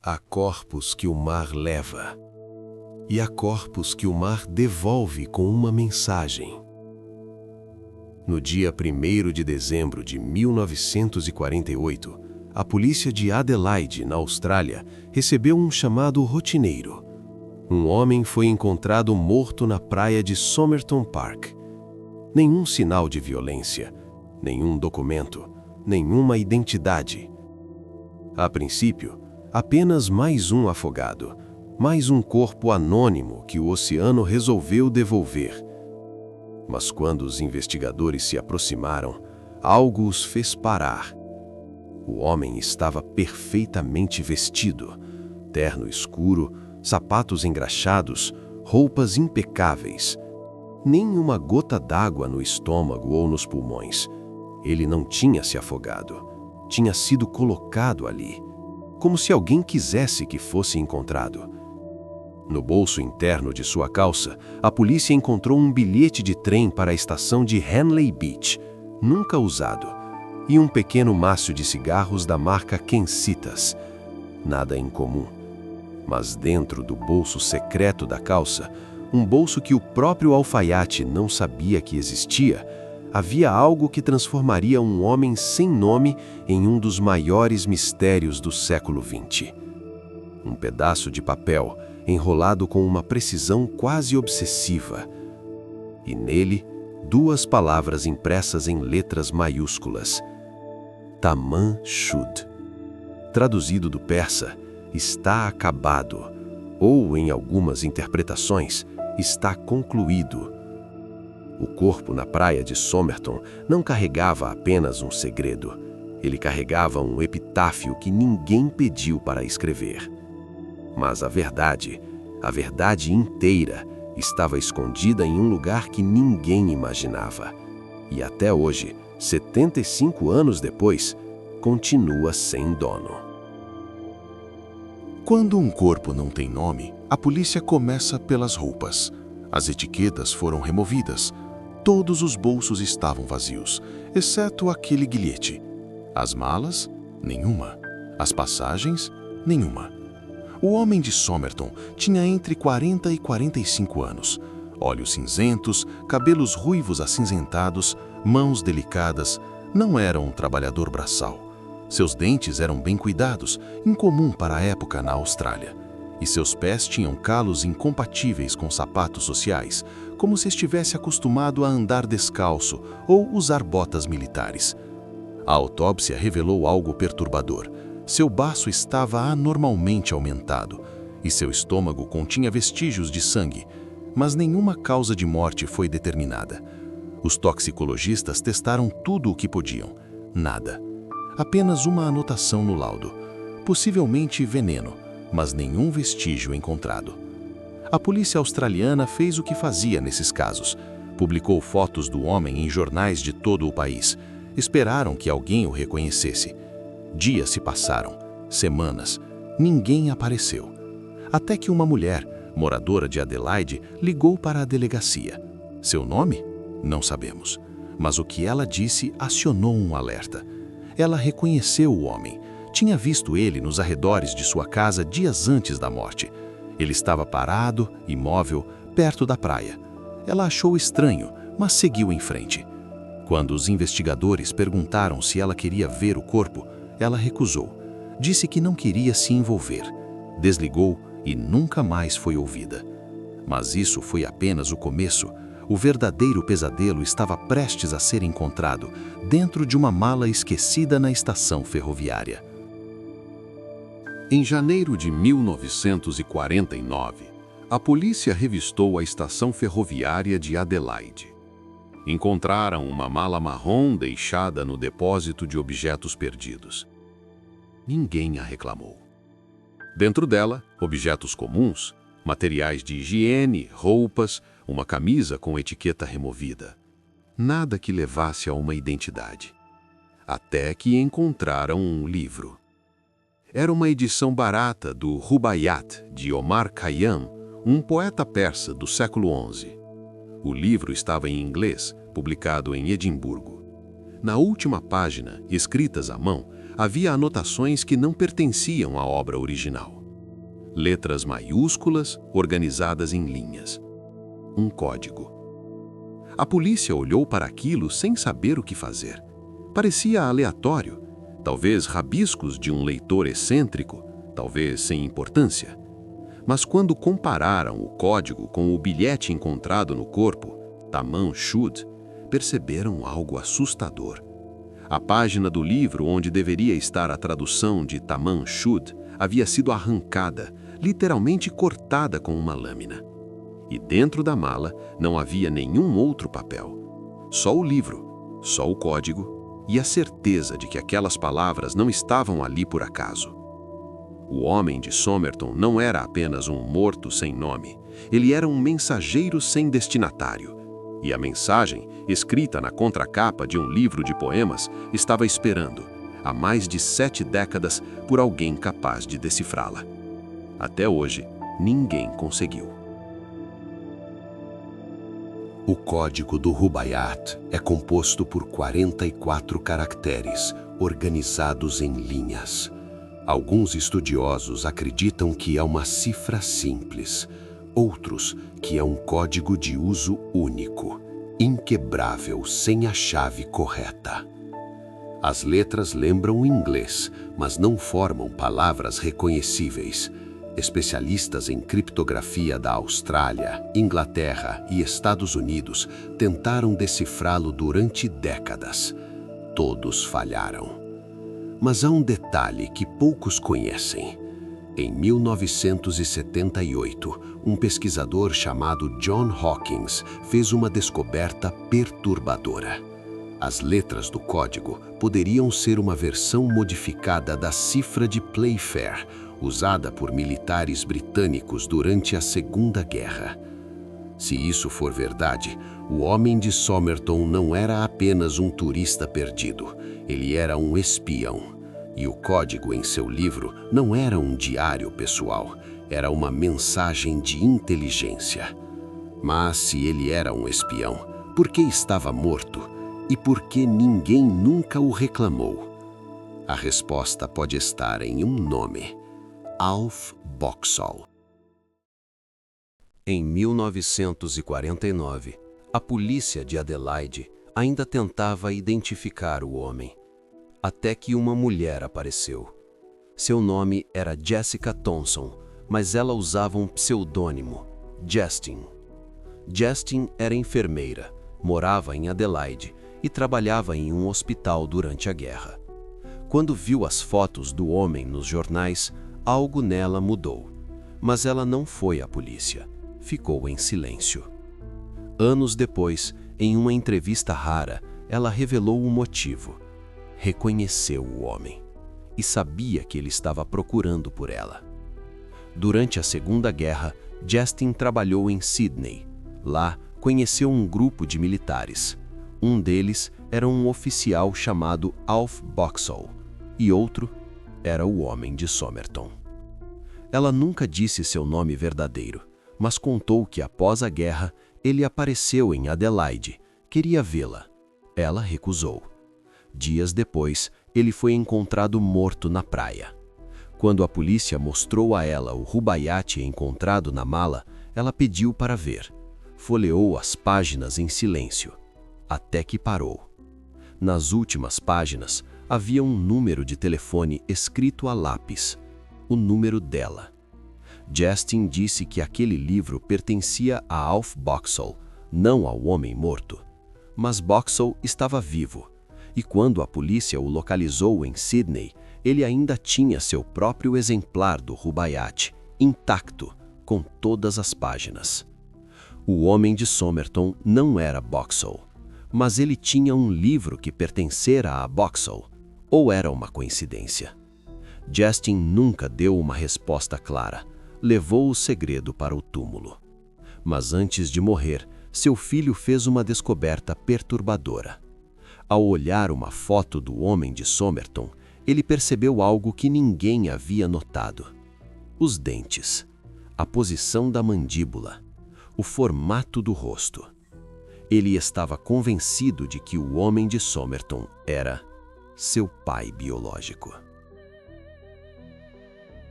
Há corpos que o mar leva, e há corpos que o mar devolve com uma mensagem. No dia 1º de dezembro de 1948, a polícia de Adelaide, na Austrália, recebeu um chamado rotineiro. Um homem foi encontrado morto na praia de Somerton Park. Nenhum sinal de violência, nenhum documento, nenhuma identidade. A princípio, apenas mais um afogado, mais um corpo anônimo que o oceano resolveu devolver. Mas quando os investigadores se aproximaram, algo os fez parar. O homem estava perfeitamente vestido, terno escuro, sapatos engraxados, roupas impecáveis. Nem uma gota d'água no estômago ou nos pulmões. Ele não tinha se afogado, tinha sido colocado ali, como se alguém quisesse que fosse encontrado. No bolso interno de sua calça, a polícia encontrou um bilhete de trem para a estação de Henley Beach, nunca usado, e um pequeno maço de cigarros da marca Kensitas. Nada incomum. Mas dentro do bolso secreto da calça, um bolso que o próprio alfaiate não sabia que existia, havia algo que transformaria um homem sem nome em um dos maiores mistérios do século XX. Um pedaço de papel enrolado com uma precisão quase obsessiva. E nele, 2 palavras impressas em letras maiúsculas. Tamam Shud. Traduzido do persa, está acabado, ou, em algumas interpretações, está concluído. O corpo na praia de Somerton não carregava apenas um segredo. Ele carregava um epitáfio que ninguém pediu para escrever. Mas a verdade inteira, estava escondida em um lugar que ninguém imaginava. E até hoje, 75 anos depois, continua sem dono. Quando um corpo não tem nome, a polícia começa pelas roupas. As etiquetas foram removidas. Todos os bolsos estavam vazios, exceto aquele guilhete. As malas? Nenhuma. As passagens? Nenhuma. O homem de Somerton tinha entre 40 e 45 anos. Olhos cinzentos, cabelos ruivos acinzentados, mãos delicadas. Não era um trabalhador braçal. Seus dentes eram bem cuidados, incomum para a época na Austrália. E seus pés tinham calos incompatíveis com sapatos sociais, como se estivesse acostumado a andar descalço ou usar botas militares. A autópsia revelou algo perturbador. Seu baço estava anormalmente aumentado e seu estômago continha vestígios de sangue, mas nenhuma causa de morte foi determinada. Os toxicologistas testaram tudo o que podiam. Nada. Apenas uma anotação no laudo. Possivelmente veneno, mas nenhum vestígio encontrado. A polícia australiana fez o que fazia nesses casos. Publicou fotos do homem em jornais de todo o país. Esperaram que alguém o reconhecesse. Dias se passaram, semanas, ninguém apareceu. Até que uma mulher, moradora de Adelaide, ligou para a delegacia. Seu nome? Não sabemos. Mas o que ela disse acionou um alerta. Ela reconheceu o homem. Tinha visto ele nos arredores de sua casa dias antes da morte. Ele estava parado, imóvel, perto da praia. Ela achou estranho, mas seguiu em frente. Quando os investigadores perguntaram se ela queria ver o corpo, ela recusou. Disse que não queria se envolver. Desligou e nunca mais foi ouvida. Mas isso foi apenas o começo. O verdadeiro pesadelo estava prestes a ser encontrado dentro de uma mala esquecida na estação ferroviária. Em janeiro de 1949, a polícia revistou a estação ferroviária de Adelaide. Encontraram uma mala marrom deixada no depósito de objetos perdidos. Ninguém a reclamou. Dentro dela, objetos comuns, materiais de higiene, roupas, uma camisa com etiqueta removida. Nada que levasse a uma identidade. Até que encontraram um livro. Era uma edição barata do Rubaiyat, de Omar Khayyam, um poeta persa do século XI. O livro estava em inglês, publicado em Edimburgo. Na última página, escritas à mão, havia anotações que não pertenciam à obra original. Letras maiúsculas organizadas em linhas. Um código. A polícia olhou para aquilo sem saber o que fazer. Parecia aleatório, talvez rabiscos de um leitor excêntrico, talvez sem importância. Mas quando compararam o código com o bilhete encontrado no corpo, Taman Shud, perceberam algo assustador. A página do livro onde deveria estar a tradução de Taman Shud havia sido arrancada, literalmente cortada com uma lâmina. E dentro da mala não havia nenhum outro papel. Só o livro, só o código e a certeza de que aquelas palavras não estavam ali por acaso. O homem de Somerton não era apenas um morto sem nome, ele era um mensageiro sem destinatário. E a mensagem, escrita na contracapa de um livro de poemas, estava esperando, há mais de 7 décadas, por alguém capaz de decifrá-la. Até hoje, ninguém conseguiu. O código do Rubaiyat é composto por 44 caracteres, organizados em linhas. Alguns estudiosos acreditam que é uma cifra simples, outros que é um código de uso único, inquebrável sem a chave correta. As letras lembram o inglês, mas não formam palavras reconhecíveis. Especialistas em criptografia da Austrália, Inglaterra e Estados Unidos tentaram decifrá-lo durante décadas. Todos falharam. Mas há um detalhe que poucos conhecem. Em 1978, um pesquisador chamado John Hawkins fez uma descoberta perturbadora. As letras do código poderiam ser uma versão modificada da cifra de Playfair, usada por militares britânicos durante a Segunda Guerra. Se isso for verdade, o homem de Somerton não era apenas um turista perdido, ele era um espião. E o código em seu livro não era um diário pessoal, era uma mensagem de inteligência. Mas se ele era um espião, por que estava morto? E por que ninguém nunca o reclamou? A resposta pode estar em um nome: Alf Boxall. Em 1949, a polícia de Adelaide ainda tentava identificar o homem, até que uma mulher apareceu. Seu nome era Jessica Thompson, mas ela usava um pseudônimo, Justin. Justin era enfermeira, morava em Adelaide e trabalhava em um hospital durante a guerra. Quando viu as fotos do homem nos jornais, algo nela mudou, mas ela não foi à polícia, ficou em silêncio. Anos depois, em uma entrevista rara, ela revelou o motivo. Reconheceu o homem e sabia que ele estava procurando por ela. Durante a Segunda Guerra, Justin trabalhou em Sydney. Lá, conheceu um grupo de militares. Um deles era um oficial chamado Alf Boxall e outro era o homem de Somerton. Ela nunca disse seu nome verdadeiro, mas contou que após a guerra, ele apareceu em Adelaide, queria vê-la. Ela recusou. Dias depois, ele foi encontrado morto na praia. Quando a polícia mostrou a ela o Rubaiyat encontrado na mala, ela pediu para ver. Folheou as páginas em silêncio, até que parou. Nas últimas páginas, havia um número de telefone escrito a lápis, o número dela. Justin disse que aquele livro pertencia a Alf Boxall, não ao homem morto. Mas Boxall estava vivo, e quando a polícia o localizou em Sydney, ele ainda tinha seu próprio exemplar do Rubaiyat, intacto, com todas as páginas. O homem de Somerton não era Boxall, mas ele tinha um livro que pertencera a Boxall, ou era uma coincidência? Justin nunca deu uma resposta clara, levou o segredo para o túmulo. Mas antes de morrer, seu filho fez uma descoberta perturbadora. Ao olhar uma foto do homem de Somerton, ele percebeu algo que ninguém havia notado. Os dentes, a posição da mandíbula, o formato do rosto. Ele estava convencido de que o homem de Somerton era seu pai biológico.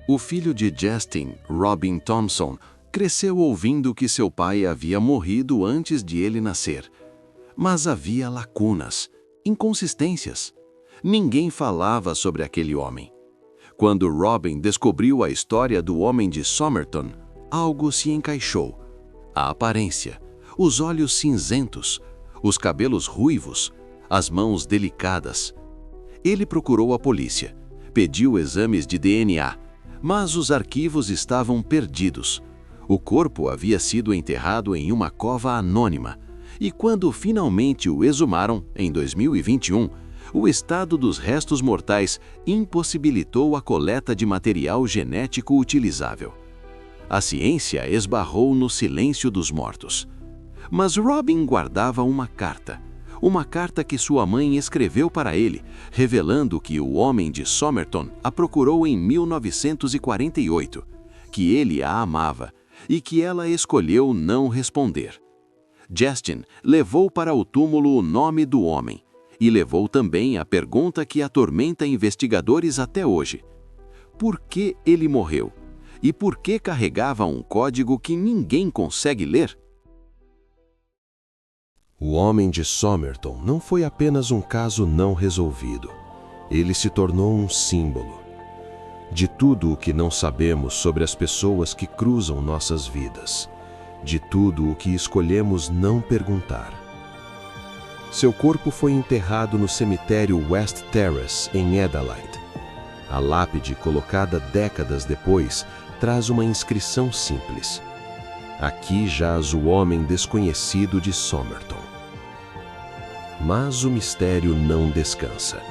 O filho de Justin, Robin Thompson, cresceu ouvindo que seu pai havia morrido antes de ele nascer. Mas havia lacunas, inconsistências. Ninguém falava sobre aquele homem. Quando Robin descobriu a história do homem de Somerton, algo se encaixou. A aparência, os olhos cinzentos, os cabelos ruivos, as mãos delicadas. Ele procurou a polícia, pediu exames de DNA, mas os arquivos estavam perdidos. O corpo havia sido enterrado em uma cova anônima, e quando finalmente o exumaram, em 2021, o estado dos restos mortais impossibilitou a coleta de material genético utilizável. A ciência esbarrou no silêncio dos mortos. Mas Robin guardava uma carta que sua mãe escreveu para ele, revelando que o homem de Somerton a procurou em 1948, que ele a amava e que ela escolheu não responder. Justin levou para o túmulo o nome do homem e levou também a pergunta que atormenta investigadores até hoje: por que ele morreu? E por que carregava um código que ninguém consegue ler? O homem de Somerton não foi apenas um caso não resolvido. Ele se tornou um símbolo de tudo o que não sabemos sobre as pessoas que cruzam nossas vidas, de tudo o que escolhemos não perguntar. Seu corpo foi enterrado no cemitério West Terrace, em Adelaide. A lápide, colocada décadas depois, traz uma inscrição simples: aqui jaz o homem desconhecido de Somerton. Mas o mistério não descansa.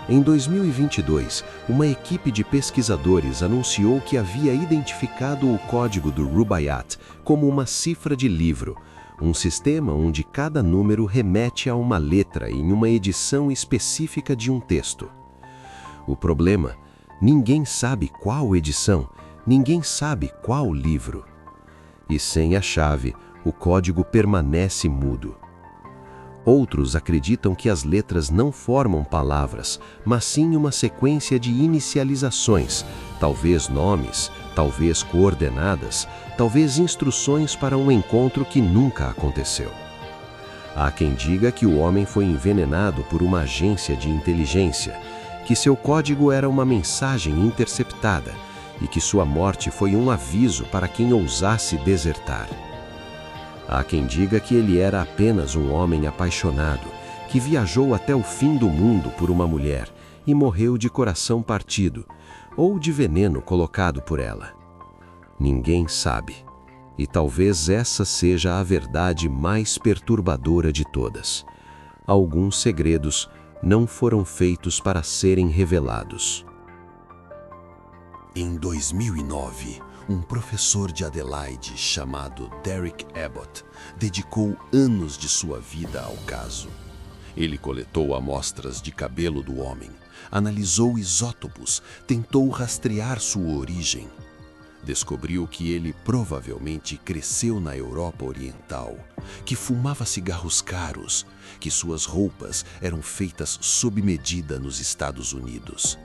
Em 2022, uma equipe de pesquisadores anunciou que havia identificado o código do Rubaiyat como uma cifra de livro, um sistema onde cada número remete a uma letra em uma edição específica de um texto. O problema: ninguém sabe qual edição, ninguém sabe qual livro. E sem a chave, o código permanece mudo. Outros acreditam que as letras não formam palavras, mas sim uma sequência de inicializações, talvez nomes, talvez coordenadas, talvez instruções para um encontro que nunca aconteceu. Há quem diga que o homem foi envenenado por uma agência de inteligência, que seu código era uma mensagem interceptada e que sua morte foi um aviso para quem ousasse desertar. Há quem diga que ele era apenas um homem apaixonado, que viajou até o fim do mundo por uma mulher e morreu de coração partido, ou de veneno colocado por ela. Ninguém sabe, e talvez essa seja a verdade mais perturbadora de todas. Alguns segredos não foram feitos para serem revelados. Em 2009, um professor de Adelaide chamado Derek Abbott dedicou anos de sua vida ao caso. Ele coletou amostras de cabelo do homem, analisou isótopos, tentou rastrear sua origem. Descobriu que ele provavelmente cresceu na Europa Oriental, que fumava cigarros caros, que suas roupas eram feitas sob medida nos Estados Unidos.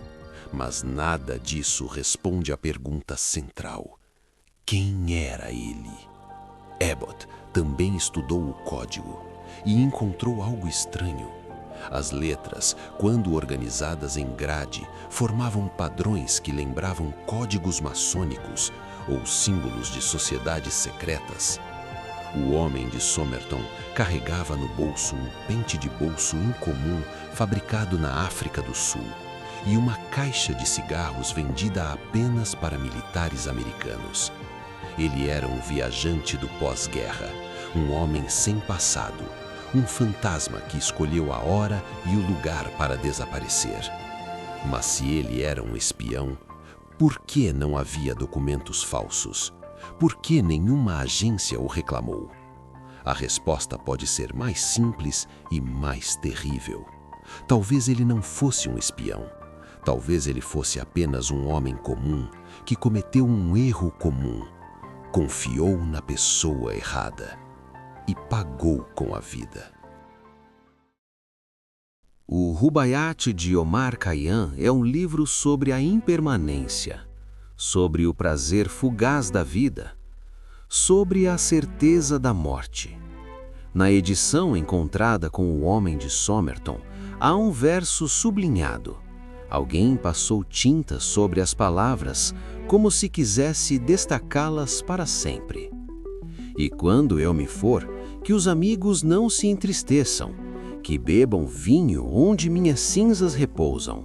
Mas nada disso responde à pergunta central: quem era ele? Abbott também estudou o código e encontrou algo estranho. As letras, quando organizadas em grade, formavam padrões que lembravam códigos maçônicos ou símbolos de sociedades secretas. O homem de Somerton carregava no bolso um pente de bolso incomum fabricado na África do Sul e uma caixa de cigarros vendida apenas para militares americanos. Ele era um viajante do pós-guerra, um homem sem passado, um fantasma que escolheu a hora e o lugar para desaparecer. Mas se ele era um espião, por que não havia documentos falsos? Por que nenhuma agência o reclamou? A resposta pode ser mais simples e mais terrível. Talvez ele não fosse um espião. Talvez ele fosse apenas um homem comum que cometeu um erro comum, confiou na pessoa errada e pagou com a vida. O Rubaiyat de Omar Khayyam é um livro sobre a impermanência, sobre o prazer fugaz da vida, sobre a certeza da morte. Na edição encontrada com O Homem de Somerton, há um verso sublinhado. Alguém passou tinta sobre as palavras como se quisesse destacá-las para sempre. E quando eu me for, que os amigos não se entristeçam, que bebam vinho onde minhas cinzas repousam.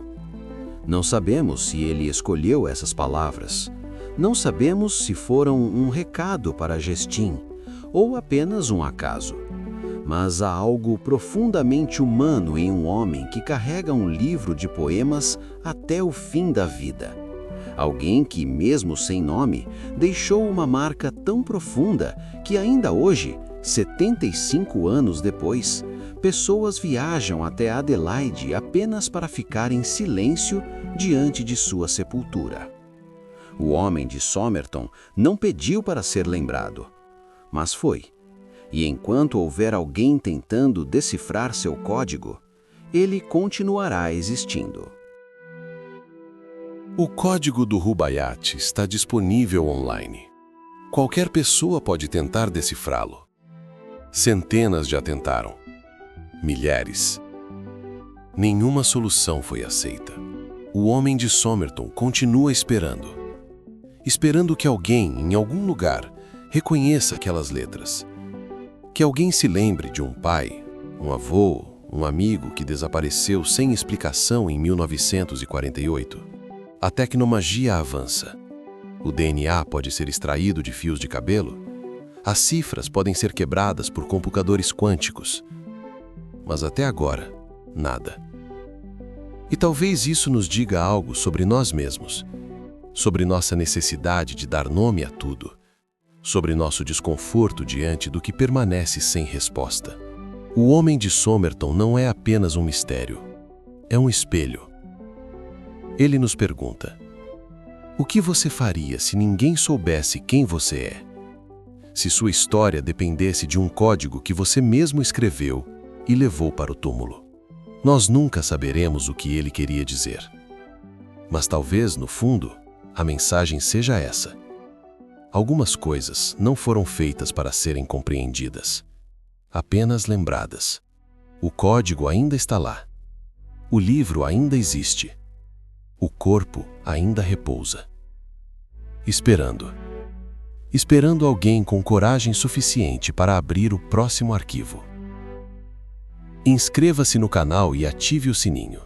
Não sabemos se ele escolheu essas palavras. Não sabemos se foram um recado para Gestim ou apenas um acaso. Mas há algo profundamente humano em um homem que carrega um livro de poemas até o fim da vida. Alguém que, mesmo sem nome, deixou uma marca tão profunda que ainda hoje, 75 anos depois, pessoas viajam até Adelaide apenas para ficar em silêncio diante de sua sepultura. O Homem de Somerton não pediu para ser lembrado, mas foi. E enquanto houver alguém tentando decifrar seu código, ele continuará existindo. O código do Rubaiyat está disponível online. Qualquer pessoa pode tentar decifrá-lo. Centenas já tentaram. Milhares. Nenhuma solução foi aceita. O Homem de Somerton continua esperando. Esperando que alguém, em algum lugar, reconheça aquelas letras. Que alguém se lembre de um pai, um avô, um amigo que desapareceu sem explicação em 1948. A tecnologia avança. O DNA pode ser extraído de fios de cabelo. As cifras podem ser quebradas por computadores quânticos. Mas até agora, nada. E talvez isso nos diga algo sobre nós mesmos, sobre nossa necessidade de dar nome a tudo, sobre nosso desconforto diante do que permanece sem resposta. O Homem de Somerton não é apenas um mistério, é um espelho. Ele nos pergunta: o que você faria se ninguém soubesse quem você é? Se sua história dependesse de um código que você mesmo escreveu e levou para o túmulo? Nós nunca saberemos o que ele queria dizer. Mas talvez, no fundo, a mensagem seja essa. Algumas coisas não foram feitas para serem compreendidas, apenas lembradas. O código ainda está lá. O livro ainda existe. O corpo ainda repousa. Esperando. Esperando alguém com coragem suficiente para abrir o próximo arquivo. Inscreva-se no canal e ative o sininho.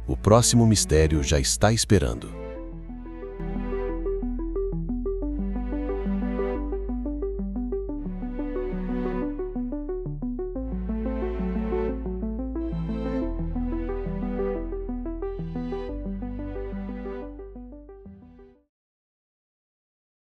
O próximo mistério já está esperando.